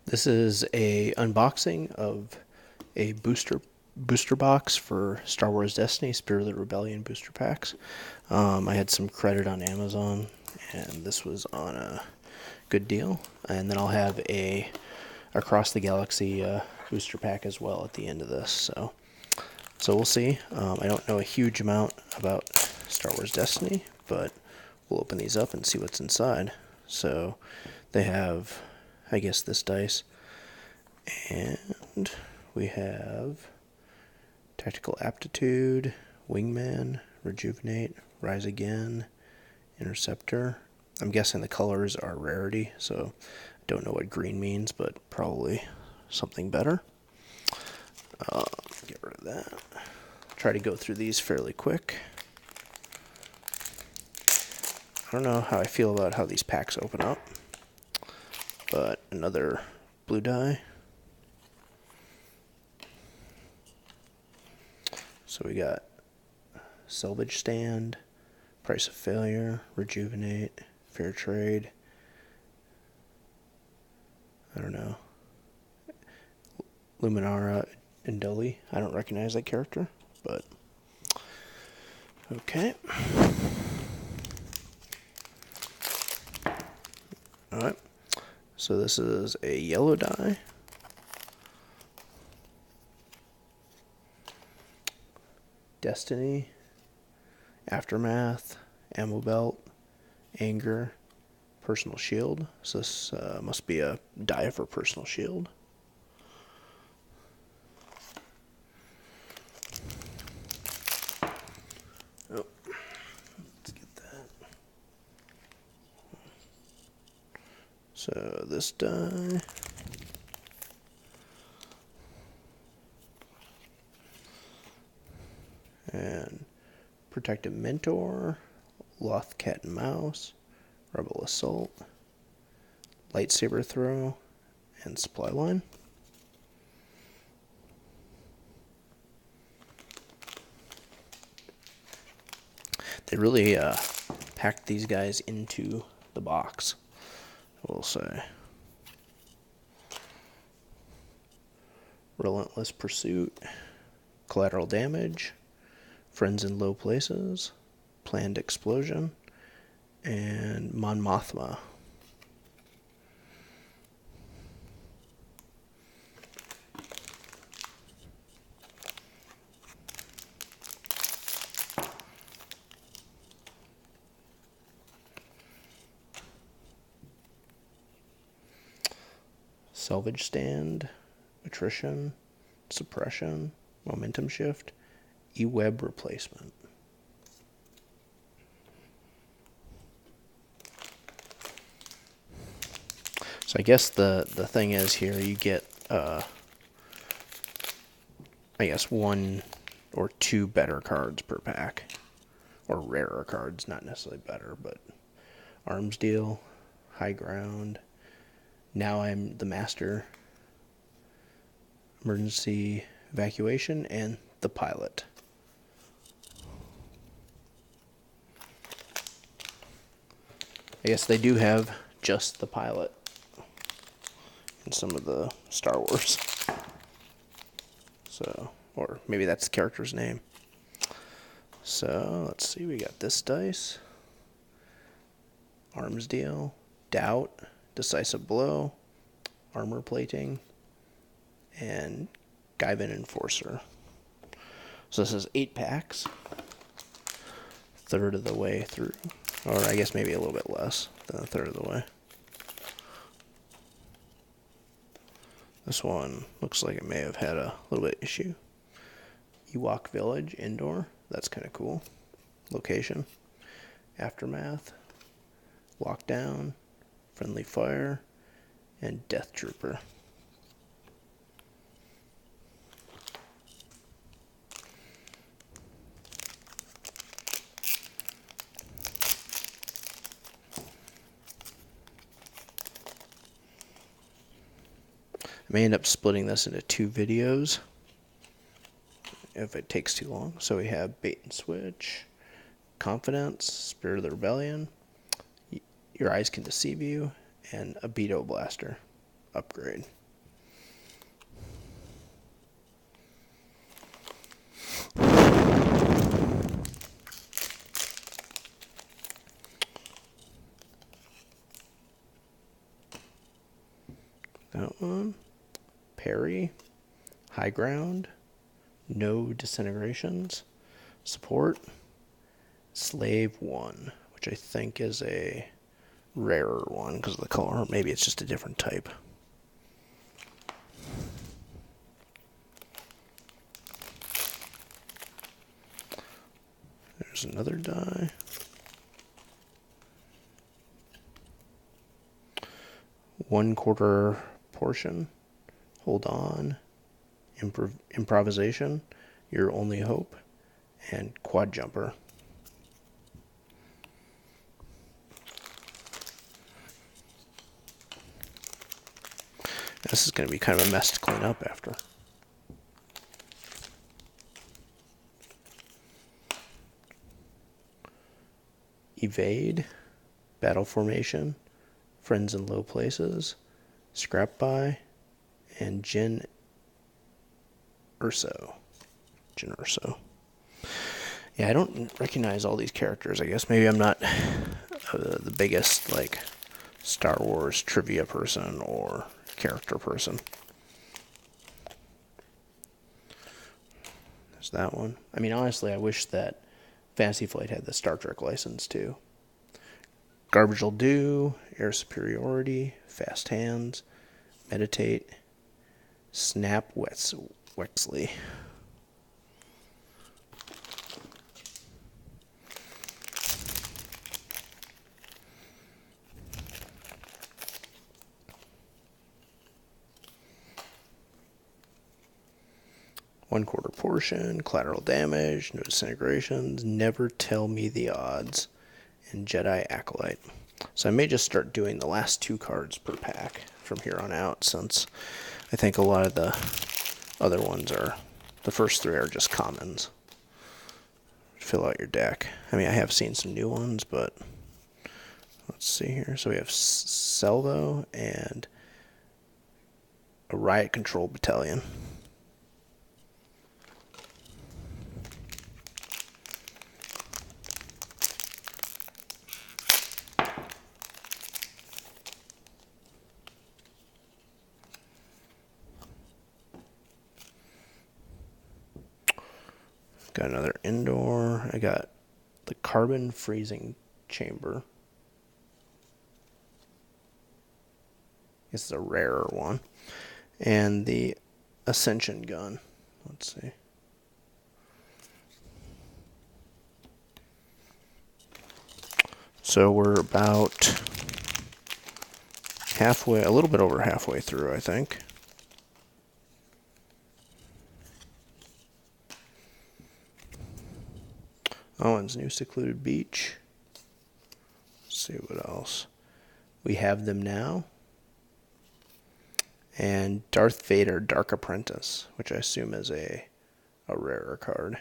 This is a unboxing of a booster box for Star Wars Destiny Spirit of the Rebellion booster packs. I had some credit on Amazon, and this was on a good deal. And then I'll have a Across the Galaxy booster pack as well at the end of this. So we'll see. I don't know a huge amount about Star Wars Destiny, but we'll open these up and see what's inside. So they have, I guess, this dice. And we have Tactical Aptitude, Wingman, Rejuvenate, Rise Again, Interceptor. I'm guessing the colors are rarity, so I don't know what green means, but probably something better. Get rid of that. Try to go through these fairly quick. I don't know how I feel about how these packs open up, but another blue die. So we got Salvage Stand, Price of Failure, Rejuvenate, Fair Trade. I don't know. Luminara Induli. I don't recognize that character, but okay. Alright. So this is a yellow die. Destiny, Aftermath, Ammo Belt, Anger, Personal Shield. So this must be a die for Personal Shield. Oh, let's get that. So this die. And Protective Mentor, Loth Cat and Mouse, Rebel Assault, Lightsaber Throw, and Supply Line. They really packed these guys into the box, I will say. Relentless Pursuit, Collateral Damage, Friends in Low Places, Planned Explosion, and Mon Mothma. Salvage Stand, Attrition, Suppression, Momentum Shift, E-Web Replacement. So I guess the thing is here you get, I guess, one or two better cards per pack. Or rarer cards, not necessarily better, but Arms Deal, High Ground, Now I'm the Master, Emergency Evacuation, and the Pilot. I guess they do have just the Pilot in some of the Star Wars. So, or maybe that's the character's name. So, let's see, we got this dice. Arms Deal, Doubt, Decisive Blow, Armor Plating, and Guyven Enforcer. So this is 8 packs. Third of the way through. Or I guess maybe a little bit less than a third of the way. This one looks like it may have had a little bit of issue. Ewok Village Indoor. That's kind of cool. Location. Aftermath. Lockdown. Friendly Fire. And Death Trooper. I may end up splitting this into 2 videos if it takes too long. So we have Bait and Switch, Confidence, Spirit of the Rebellion, Your Eyes Can Deceive You, and a Beto Blaster. upgrade. That one. Parry. High ground. No disintegrations. Support. Slave 1, which I think is a rarer one because of the color. Maybe it's just a different type. There's another die. One-quarter portion. Hold on. Improvisation. Your only hope. And quad jumper. This is going to be kind of a mess to clean up after. Evade, battle formation, friends in low places, scrap buy, and Jyn Erso. Yeah, I don't recognize all these characters. I guess maybe I'm not the biggest like Star Wars trivia person or character person. There's that one. I mean, honestly, I wish that Fantasy Flight had the Star Trek license too. Garbage will do, air superiority, fast hands, meditate, snap Wexley. One-quarter portion, collateral damage, no disintegrations, never tell me the odds, and Jedi Acolyte. So I may just start doing the last 2 cards per pack from here on out, since I think a lot of the other ones are, the first 3 are just commons. Fill out your deck. I mean, I have seen some new ones, but let's see here. So we have Salvo and a Riot Control Battalion. Got another indoor. I got the Carbon Freezing Chamber. This is a rarer one. And the Ascension Gun. Let's see. So we're about halfway, a little bit over halfway through, I think. Owen's New Secluded Beach. Let's see what else. We Have Them Now. And Darth Vader Dark Apprentice, which I assume is a rarer card.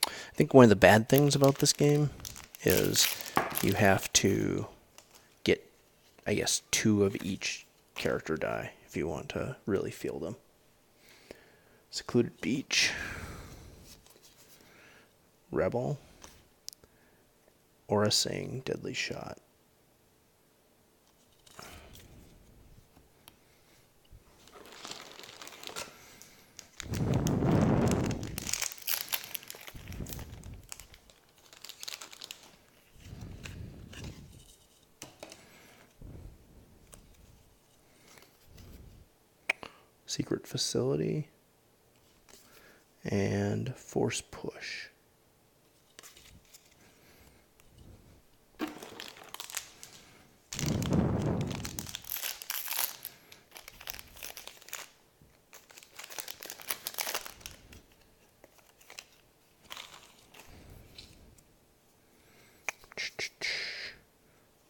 I think one of the bad things about this game is you have to get, I guess, 2 of each character die if you want to really feel them. Secluded Beach, Rebel, Aura Singh, Deadly Shot. Secret Facility, and Force Push.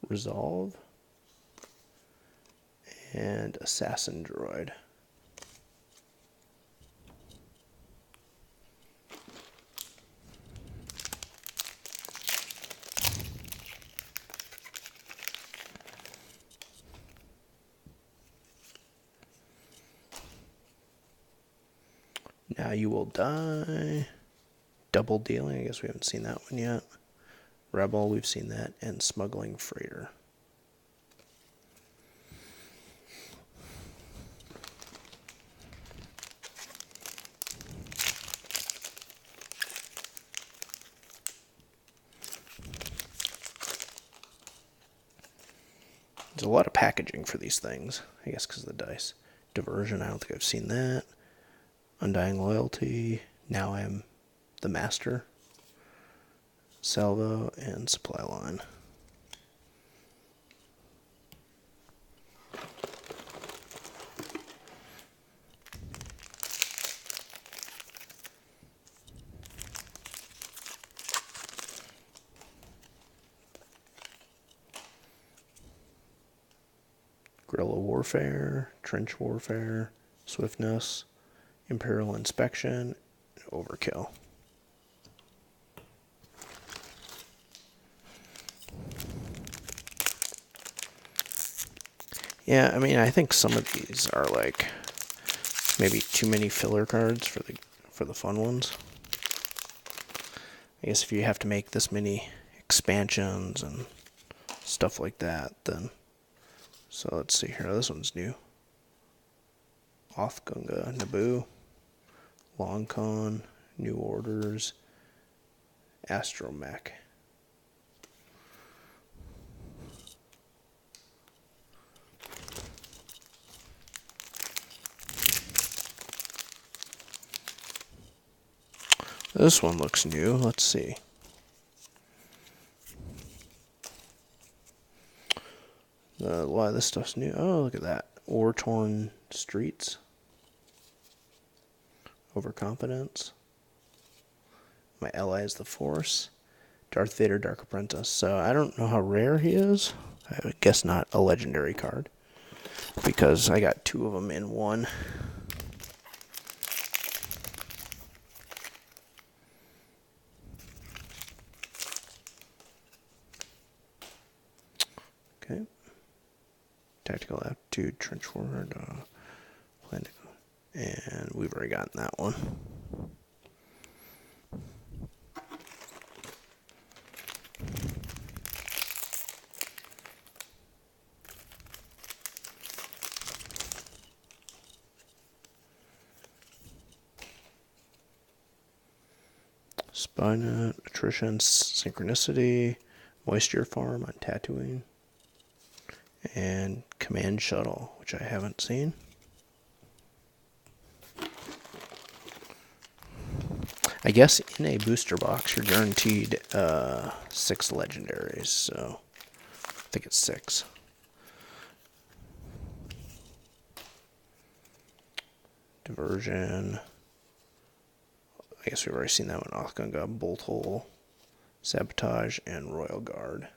Resolve, and Assassin Droid. Now You Will Die. Double Dealing, I guess we haven't seen that one yet. Rebel, we've seen that. And Smuggling Freighter. There's a lot of packaging for these things, I guess because of the dice. Diversion, I don't think I've seen that. Undying Loyalty, Now I Am the Master. Salvo, and Supply Line. Guerrilla Warfare, Trench Warfare, Swiftness, Imperial Inspection, Overkill. Yeah, I mean, I think some of these are like maybe too many filler cards for the fun ones. I guess if you have to make this many expansions and stuff like that, then... So let's see here. This one's new. Oath-Gunga, Naboo, Long Con, New Orders, Astromech. This one looks new. Let's see. A lot of this stuff's new. Oh, look at that. War-Torn Streets. Overconfidence. My ally is the Force. Darth Vader, Dark Apprentice. So I don't know how rare he is. I guess not a legendary card, because I got two of them in one. Okay. Tactical Aptitude, Trench Forward, Plan to go. And we've already gotten that one. Spynet, Attrition, Synchronicity, Moisture Farm on Tatooine, and Command Shuttle, which I haven't seen. I guess in a booster box you're guaranteed 6 legendaries, so I think it's 6. Diversion. I guess we've already seen that one. Oath-Gunga, Bolt Hole, Sabotage, and Royal Guard.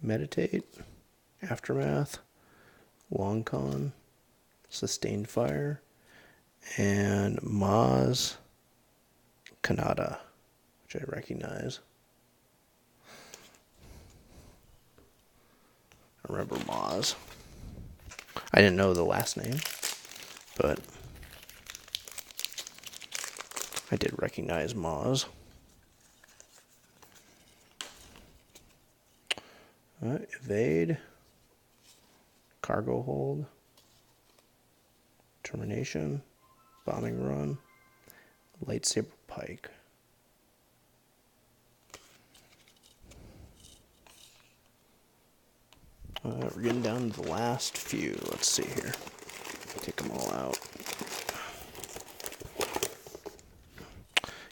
Meditate, Aftermath, Long Con, Sustained Fire, and Maz Kanata, which I recognize. I remember Maz. I didn't know the last name, but I did recognize Maz. Evade, Cargo Hold, Termination, Bombing Run, Lightsaber Pike. We're getting down to the last few. Let's see here. Take them all out.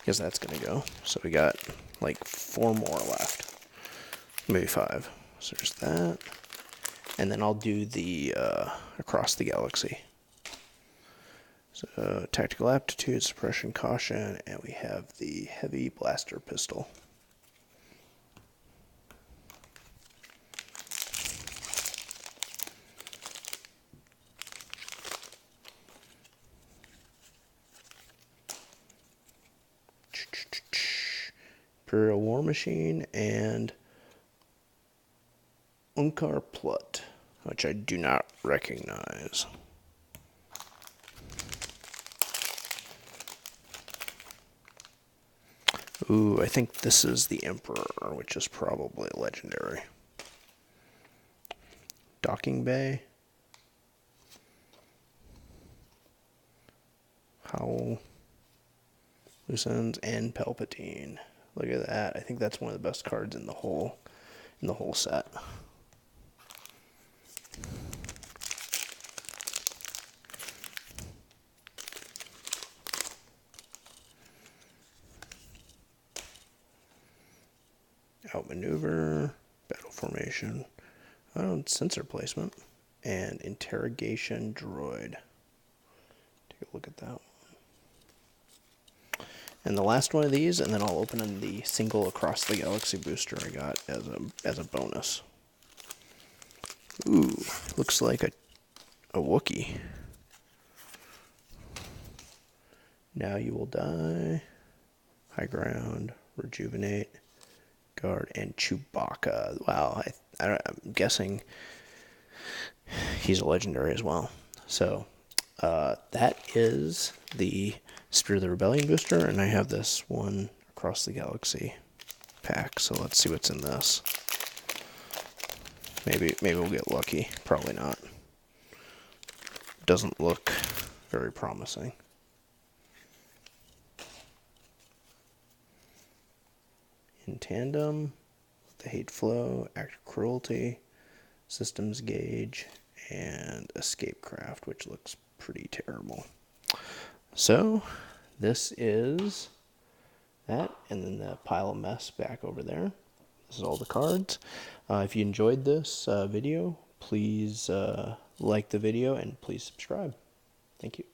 Guess that's gonna go. So we got like 4 more left. Maybe 5. So there's that. And then I'll do the Across the Galaxy. So Tactical Aptitude, Suppression, Caution, and we have the Heavy Blaster Pistol. Imperial War Machine, and Unkar Plutt, which I do not recognize. Ooh, I think this is the Emperor, which is probably legendary. Docking Bay. Howl. Loose Ends, and Palpatine. Look at that. I think that's one of the best cards in the whole set. Outmaneuver, battle formation, sensor placement, and interrogation droid. Take a look at that one. And the last one of these, and then I'll open the single Across the Galaxy booster I got as a bonus. Ooh, looks like a Wookiee. Now You Will Die, High Ground, Rejuvenate, Guard, and Chewbacca. Wow, I'm guessing he's a legendary as well. So that is the Spirit of the Rebellion booster, and I have this one Across the Galaxy pack. So let's see what's in this. Maybe we'll get lucky. Probably not. Doesn't look very promising. In Tandem, The Hate Flow, Act of Cruelty, Systems Gauge, and Escape Craft, which looks pretty terrible. So this is that, and then the pile of mess back over there. This is all the cards. If you enjoyed this video, please like the video and please subscribe. Thank you.